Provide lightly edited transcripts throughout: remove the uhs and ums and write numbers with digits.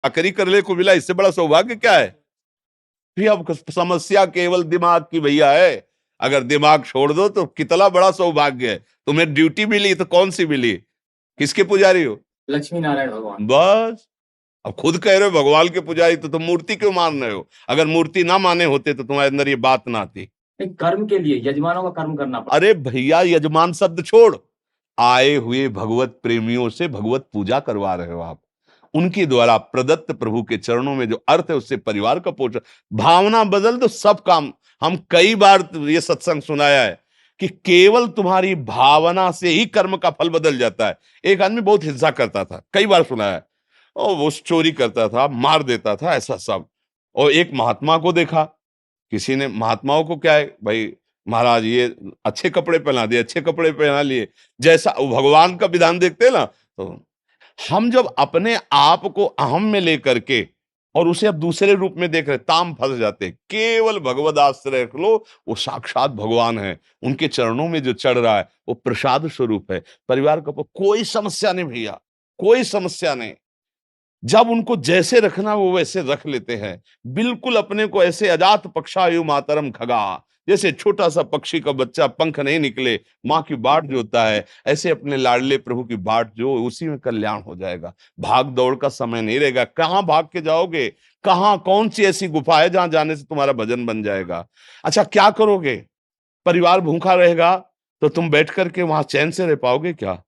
चाकरी करने को मिला, इससे बड़ा सौभाग्य क्या है? फिर अब समस्या केवल दिमाग की भैया है। अगर दिमाग छोड़ दो तो कितना बड़ा सौभाग्य है। तुम्हें ड्यूटी मिली तो कौन सी मिली? किसके पुजारी हो? लक्ष्मी नारायण भगवान। बस। अब खुद कह रहे हो भगवान के पुजारी, तो तुम मूर्ति क्यों मान रहे हो? अगर मूर्ति ना माने होते तो तुम्हारे अंदर ये बात ना आती। कर्म के लिए यजमानों का कर्म करना पड़ता। अरे भैया, यजमान शब्द छोड़, आए हुए भगवत प्रेमियों से भगवत पूजा करवा रहे हो आप। उनके द्वारा प्रदत्त प्रभु के चरणों में जो अर्थ है उससे परिवार का पोषण। भावना बदल दो, सब काम। हम कई बार ये सत्संग सुनाया है कि केवल तुम्हारी भावना से ही कर्म का फल बदल जाता है। एक आदमी बहुत हिंसा करता था, कई बार सुनाया है, और वो चोरी करता था, मार देता था, ऐसा सब। और एक महात्मा को देखा, किसी ने, महात्माओं को क्या है भाई, महाराज ये अच्छे कपड़े पहना दिए, अच्छे कपड़े पहना लिए, जैसा वो भगवान का विधान देखते हैं ना। तो हम जब अपने आप को अहम में लेकर के और उसे अब दूसरे रूप में देख रहे, ताम फंस जाते। केवल भगवद आश्रय रख लो, वो साक्षात भगवान है। उनके चरणों में जो चढ़ रहा है वो प्रसाद स्वरूप है। परिवार का कोई समस्या नहीं भैया, कोई समस्या नहीं। जब उनको जैसे रखना वो वैसे रख लेते हैं। बिल्कुल अपने को ऐसे अजात पक्षायु मातरम खगा, जैसे छोटा सा पक्षी का बच्चा पंख नहीं निकले माँ की बाट जोता है, ऐसे अपने लाडले प्रभु की बाट जो, उसी में कल्याण हो जाएगा। भाग दौड़ का समय नहीं रहेगा। कहाँ भाग के जाओगे? कहाँ, कौन सी ऐसी गुफा है जहां जाने से तुम्हारा भजन बन जाएगा? अच्छा, क्या करोगे? परिवार भूखा रहेगा तो तुम बैठ करके वहां चैन से रह पाओगे क्या?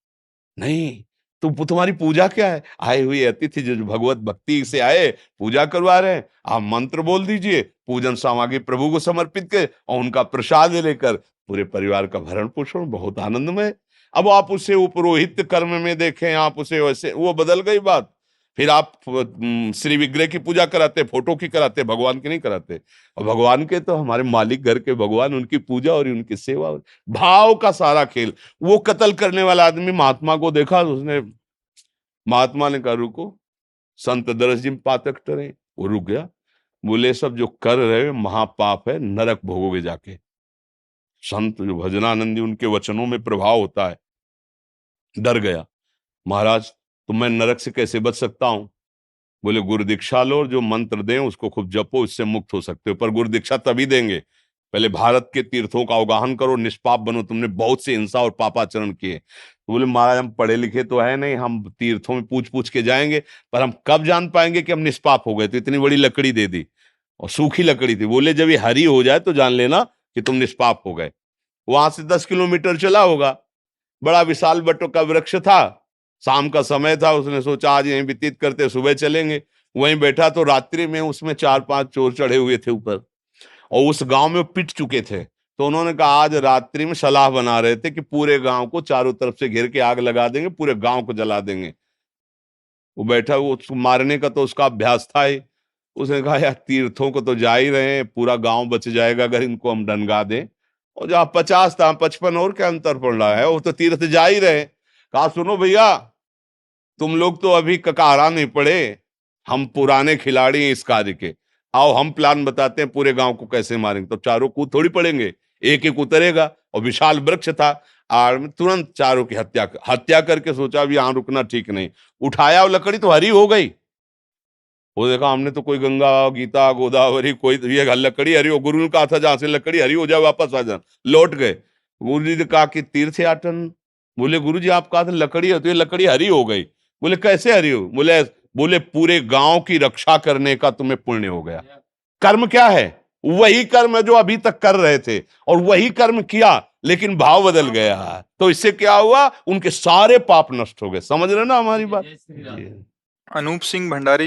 नहीं। तो तुम्हारी पूजा क्या है? आए हुए अतिथि जो भगवत भक्ति से आए, पूजा करवा रहे हैं, आप मंत्र बोल दीजिए, पूजन सामग्री प्रभु को समर्पित कर और उनका प्रसाद लेकर पूरे परिवार का भरण पोषण बहुत आनंदमय। अब आप उसे उपरोहित कर्म में देखें, आप उसे वैसे, वो बदल गई बात। फिर आप श्री विग्रह की पूजा कराते, फोटो की कराते, भगवान की नहीं कराते। और भगवान के तो हमारे मालिक घर के भगवान, उनकी पूजा और उनकी सेवा, भाव का सारा खेल। वो कत्ल करने वाला आदमी महात्मा को देखा, उसने, महात्मा ने कहा रुको, संत दरस जिम पातक टरे। वो रुक गया, बोले सब जो कर रहे हो महापाप है, नरक भोगोगे जाके। संत जो भजनानंदी, उनके वचनों में प्रभाव होता है। डर गया, महाराज तो मैं नरक से कैसे बच सकता हूं? बोले गुरु दीक्षा लो, जो मंत्र दें उसको खूब जपो, इससे मुक्त हो सकते हो। पर गुरु दीक्षा तभी देंगे, पहले भारत के तीर्थों का अवगाहन करो, निष्पाप बनो। तुमने बहुत से हिंसा और पापाचरण किए। तो बोले महाराज हम पढ़े लिखे तो है नहीं, हम तीर्थों में पूछ पूछ के जाएंगे, पर हम कब जान पाएंगे कि हम निष्पाप हो गए? तो इतनी बड़ी लकड़ी दे दी, और सूखी लकड़ी थी। बोले जब ये हरी हो जाए तो जान लेना कि तुम निष्पाप हो गए। वहां से 10 किलोमीटर चला होगा, बड़ा विशाल बटों का वृक्ष था। शाम का समय था, उसने सोचा आज यहीं व्यतीत करते, सुबह चलेंगे। वहीं बैठा तो रात्रि में उसमें 4-5 चोर चढ़े हुए थे ऊपर, और उस गांव में वो पिट चुके थे। तो उन्होंने कहा आज रात्रि में सलाह बना रहे थे कि पूरे गांव को चारों तरफ से घेर के आग लगा देंगे, पूरे गांव को जला देंगे। वो बैठा, वो उसको मारने का तो उसका अभ्यास था ही। उसने कहा यार तीर्थों को तो जा ही रहे हैं, पूरा गांव बच जाएगा अगर इनको हम डनगा दें। और जहाँ 50 था 55, और क्या अंतर पड़ रहा है, वो तो तीर्थ जा ही रहे। कहा सुनो भैया, तुम लोग तो अभी ककारा नहीं पड़े, हम पुराने खिलाड़ी हैं इस कार्य के। आओ हम प्लान बताते हैं पूरे गांव को कैसे मारेंगे। तो चारों कूद थोड़ी पड़ेंगे, एक एक उतरेगा। और विशाल वृक्ष था, आड़ में तुरंत चारों की हत्या करके सोचा अब यहां रुकना ठीक नहीं। उठाया, और लकड़ी तो हरी हो गई। वो देखा हमने तो कोई गंगा गीता गोदावरी, कोई ये लकड़ी हरी हो। गुरु ने कहा था जहां से लकड़ी हरी हो जाए वापस आ जा। लौट गए, गुरु जी ने कहा कि तीर्थ याटन। बोले गुरु जी आप कहा था लकड़ी है, तो ये लकड़ी हरी हो गई। बोले कैसे हरी हो? बोले पूरे गांव की रक्षा करने का तुम्हें पुण्य हो गया। कर्म क्या है? वही कर्म है जो अभी तक कर रहे थे, और वही कर्म किया, लेकिन भाव बदल गया। तो इससे क्या हुआ? उनके सारे पाप नष्ट हो गए। समझ रहे ना हमारी बात? अनूप सिंह भंडारी जी।